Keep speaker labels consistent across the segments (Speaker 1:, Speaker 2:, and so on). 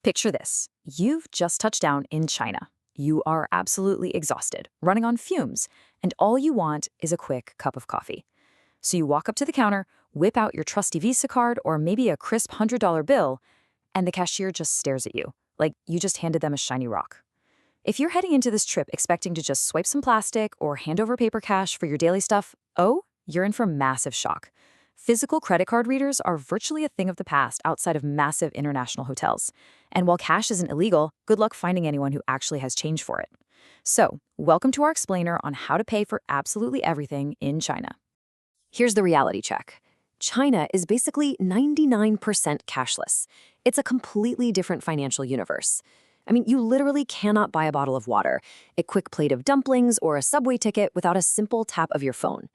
Speaker 1: Picture this. You've just touched down in China. You are absolutely exhausted, running on fumes, and all you want is a quick cup of coffee. So you walk up to the counter, whip out your trusty Visa card or maybe a crisp $100 bill, and the cashier just stares at you, like you just handed them a shiny rock. If you're heading into this trip expecting to just swipe some plastic or hand over paper cash for your daily stuff, oh, you're in for massive shock. Physical credit card readers are virtually a thing of the past outside of massive international hotels. And while cash isn't illegal, good luck finding anyone who actually has change for it. So, welcome to our explainer on how to pay for absolutely everything in China. Here's the reality check. China is basically 99% cashless. It's a completely different financial universe. I mean, you literally cannot buy a bottle of water, a quick plate of dumplings, or a subway ticket without a simple tap of your phone.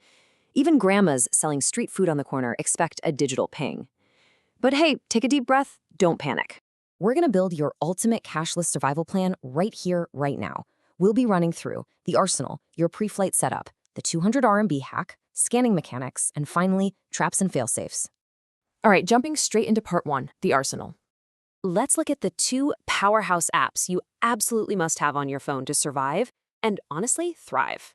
Speaker 1: Even grandmas selling street food on the corner expect a digital ping. But hey, take a deep breath, don't panic. We're going to build your ultimate cashless survival plan right here, right now. We'll be running through the arsenal, your pre-flight setup, the 200 RMB hack, scanning mechanics, and finally, traps and fail-safes. All right, jumping straight into part one, the arsenal. Let's look at the two powerhouse apps you absolutely must have on your phone to survive and, honestly, thrive.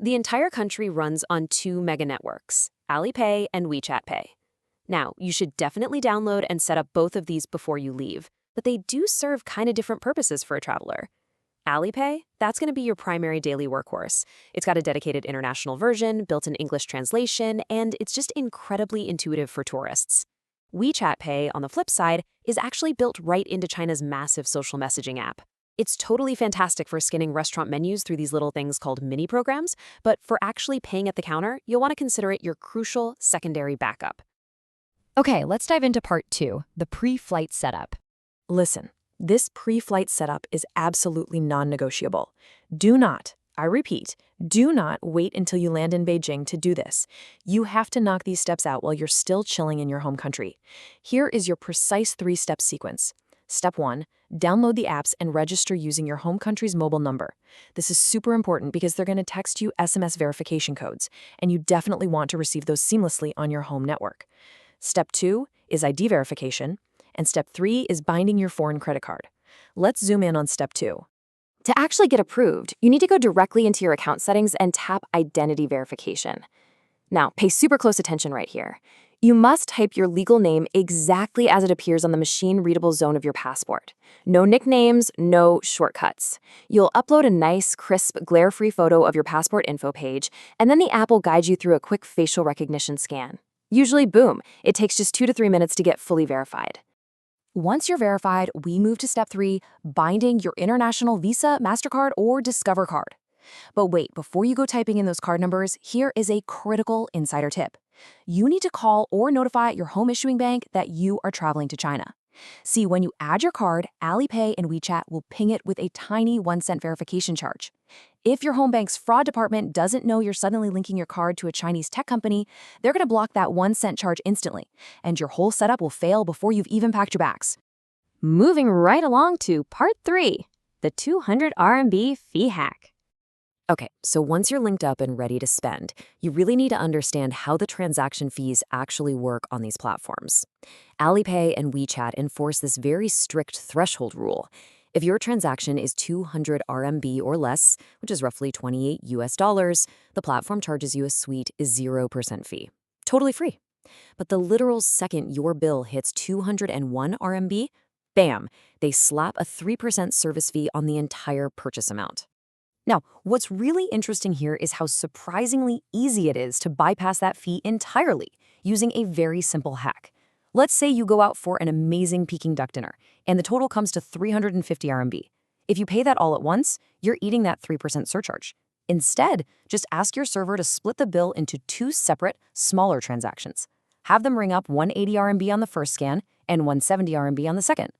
Speaker 1: The entire country runs on two mega networks, Alipay and WeChat Pay. Now, you should definitely download and set up both of these before you leave, but they do serve kind of different purposes for a traveler. Alipay, that's going to be your primary daily workhorse. It's got a dedicated international version, built-in English translation, and it's just incredibly intuitive for tourists. WeChat Pay, on the flip side, is actually built right into China's massive social messaging app. It's totally fantastic for scanning restaurant menus through these little things called mini programs, but for actually paying at the counter, you'll want to consider it your crucial secondary backup. Okay, let's dive into part two, the pre-flight setup. Listen, this pre-flight setup is absolutely non-negotiable. Do not, I repeat, do not wait until you land in Beijing to do this. You have to knock these steps out while you're still chilling in your home country. Here is your precise three-step sequence. Step 1, download the apps and register using your home country's mobile number. This is super important because they're going to text you SMS verification codes, and you definitely want to receive those seamlessly on your home network. Step 2 is ID verification, and step 3 is binding your foreign credit card. Let's zoom in on step 2. To actually get approved, you need to go directly into your account settings and tap identity verification. Now, pay super close attention right here. You must type your legal name exactly as it appears on the machine-readable zone of your passport. No nicknames, no shortcuts. You'll upload a nice, crisp, glare-free photo of your passport info page, and then the app will guide you through a quick facial recognition scan. Usually, boom, it takes just 2 to 3 minutes to get fully verified. Once you're verified, we move to step 3, binding your international Visa, Mastercard, or Discover card. But wait, before you go typing in those card numbers, here is a critical insider tip. You need to call or notify your home issuing bank that you are traveling to China. See, when you add your card, Alipay and WeChat will ping it with a tiny 1-cent verification charge. If your home bank's fraud department doesn't know you're suddenly linking your card to a Chinese tech company, they're going to block that 1-cent charge instantly, and your whole setup will fail before you've even packed your bags. Moving right along to part 3, the 200 RMB fee hack. Okay, so once you're linked up and ready to spend, you really need to understand how the transaction fees actually work on these platforms. Alipay and WeChat enforce this very strict threshold rule. If your transaction is 200 RMB or less, which is roughly $28, the platform charges you a sweet 0% fee. Totally free. But the literal second your bill hits 201 RMB, bam, they slap a 3% service fee on the entire purchase amount. Now, what's really interesting here is how surprisingly easy it is to bypass that fee entirely using a very simple hack. Let's say you go out for an amazing Peking duck dinner, and the total comes to 350 RMB. If you pay that all at once, you're eating that 3% surcharge. Instead, just ask your server to split the bill into 2 separate, smaller transactions. Have them ring up 180 RMB on the first scan and 170 RMB on the second.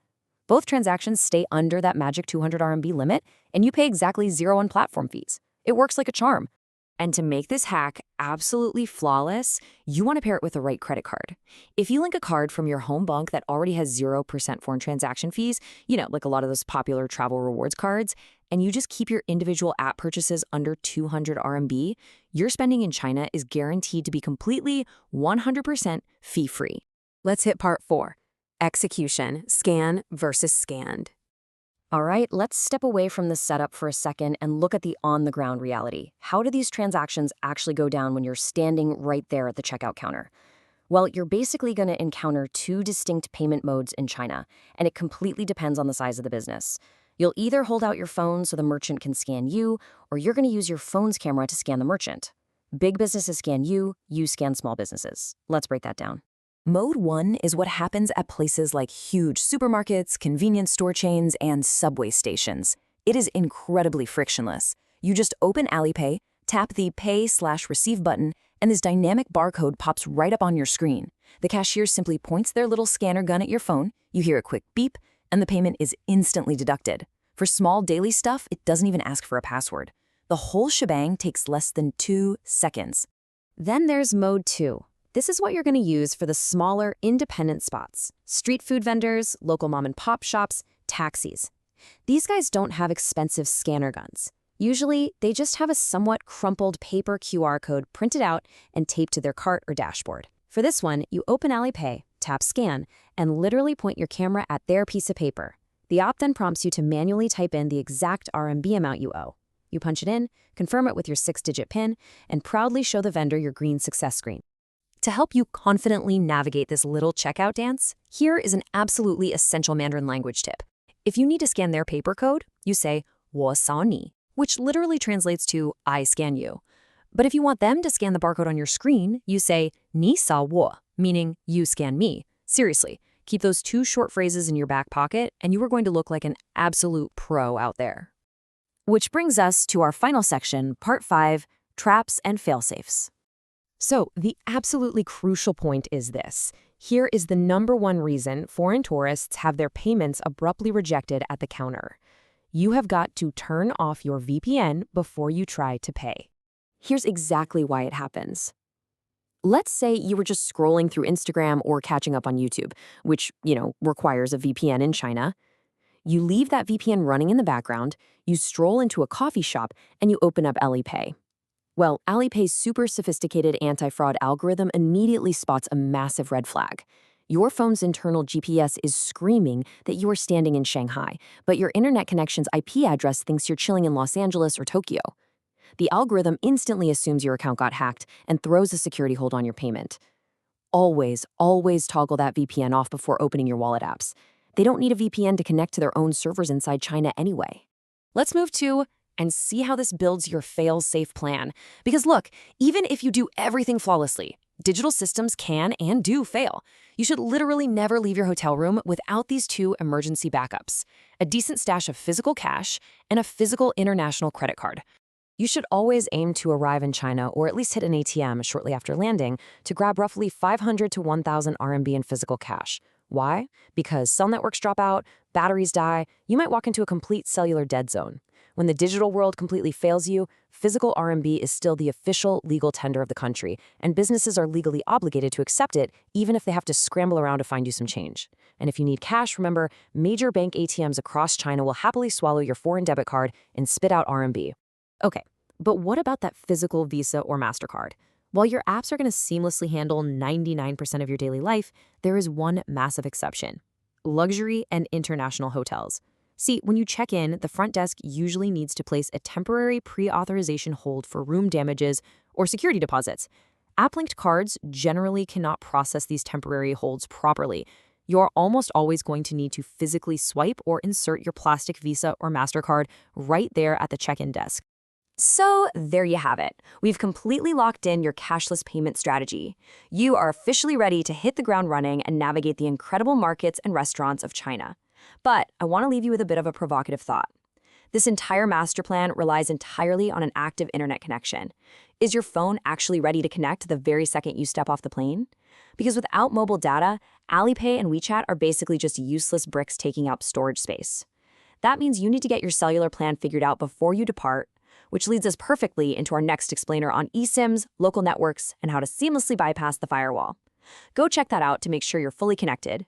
Speaker 1: Both transactions stay under that magic 200 RMB limit, and you pay exactly 0 on platform fees. It works like a charm. And to make this hack absolutely flawless, you want to pair it with the right credit card. If you link a card from your home bank that already has 0% foreign transaction fees, like a lot of those popular travel rewards cards, and you just keep your individual app purchases under 200 RMB, your spending in China is guaranteed to be completely 100% fee-free. Let's hit part 4.
Speaker 2: Execution, scan versus scanned.
Speaker 1: All right, let's step away from the setup for a second and look at the on-the-ground reality. How do these transactions actually go down when you're standing right there at the checkout counter? Well, you're basically going to encounter two distinct payment modes in China, and it completely depends on the size of the business. You'll either hold out your phone so the merchant can scan you, or you're going to use your phone's camera to scan the merchant. Big businesses scan you scan small businesses. Let's break that down. Mode 1 is what happens at places like huge supermarkets, convenience store chains, and subway stations. It is incredibly frictionless. You just open Alipay, tap the Pay/Receive button, and this dynamic barcode pops right up on your screen. The cashier simply points their little scanner gun at your phone, you hear a quick beep, and the payment is instantly deducted. For small daily stuff, it doesn't even ask for a password. The whole shebang takes less than 2 seconds. Then there's Mode 2. This is what you're going to use for the smaller, independent spots. Street food vendors, local mom-and-pop shops, taxis. These guys don't have expensive scanner guns. Usually, they just have a somewhat crumpled paper QR code printed out and taped to their cart or dashboard. For this one, you open Alipay, tap Scan, and literally point your camera at their piece of paper. The app then prompts you to manually type in the exact RMB amount you owe. You punch it in, confirm it with your 6-digit PIN, and proudly show the vendor your green success screen. To help you confidently navigate this little checkout dance, here is an absolutely essential Mandarin language tip. If you need to scan their paper code, you say, 我扫你, which literally translates to, I scan you. But if you want them to scan the barcode on your screen, you say, 你扫我, meaning you scan me. Seriously, keep those 2 short phrases in your back pocket, and you are going to look like an absolute pro out there. Which brings us to our final section, Part 5, Traps and Failsafes. So, the absolutely crucial point is this. Here is the #1 reason foreign tourists have their payments abruptly rejected at the counter. You have got to turn off your VPN before you try to pay. Here's exactly why it happens. Let's say you were just scrolling through Instagram or catching up on YouTube, which, requires a VPN in China. You leave that VPN running in the background, you stroll into a coffee shop, and you open up Alipay. Well, Alipay's super sophisticated anti-fraud algorithm immediately spots a massive red flag. Your phone's internal GPS is screaming that you are standing in Shanghai, but your internet connection's IP address thinks you're chilling in Los Angeles or Tokyo. The algorithm instantly assumes your account got hacked and throws a security hold on your payment. Always toggle that VPN off before opening your wallet apps. They don't need a VPN to connect to their own servers inside China anyway. Let's move to and see how this builds your fail-safe plan. Because look, even if you do everything flawlessly, digital systems can and do fail. You should literally never leave your hotel room without these 2 emergency backups: a decent stash of physical cash and a physical international credit card. You should always aim to arrive in China or at least hit an ATM shortly after landing to grab roughly 500 to 1,000 RMB in physical cash. Why? Because cell networks drop out, batteries die, you might walk into a complete cellular dead zone. When the digital world completely fails you, physical RMB is still the official legal tender of the country, and businesses are legally obligated to accept it even if they have to scramble around to find you some change. And if you need cash, remember, major bank ATMs across China will happily swallow your foreign debit card and spit out RMB. Okay, but what about that physical Visa or Mastercard? While your apps are going to seamlessly handle 99% of your daily life, there is one massive exception: luxury and international hotels. See, when you check in, the front desk usually needs to place a temporary pre-authorization hold for room damages or security deposits. App-linked cards generally cannot process these temporary holds properly. You're almost always going to need to physically swipe or insert your plastic Visa or Mastercard right there at the check-in desk. So there you have it. We've completely locked in your cashless payment strategy. You are officially ready to hit the ground running and navigate the incredible markets and restaurants of China. But I want to leave you with a bit of a provocative thought. This entire master plan relies entirely on an active internet connection. Is your phone actually ready to connect the very second you step off the plane? Because without mobile data, Alipay and WeChat are basically just useless bricks taking up storage space. That means you need to get your cellular plan figured out before you depart, which leads us perfectly into our next explainer on eSIMs, local networks, and how to seamlessly bypass the firewall. Go check that out to make sure you're fully connected,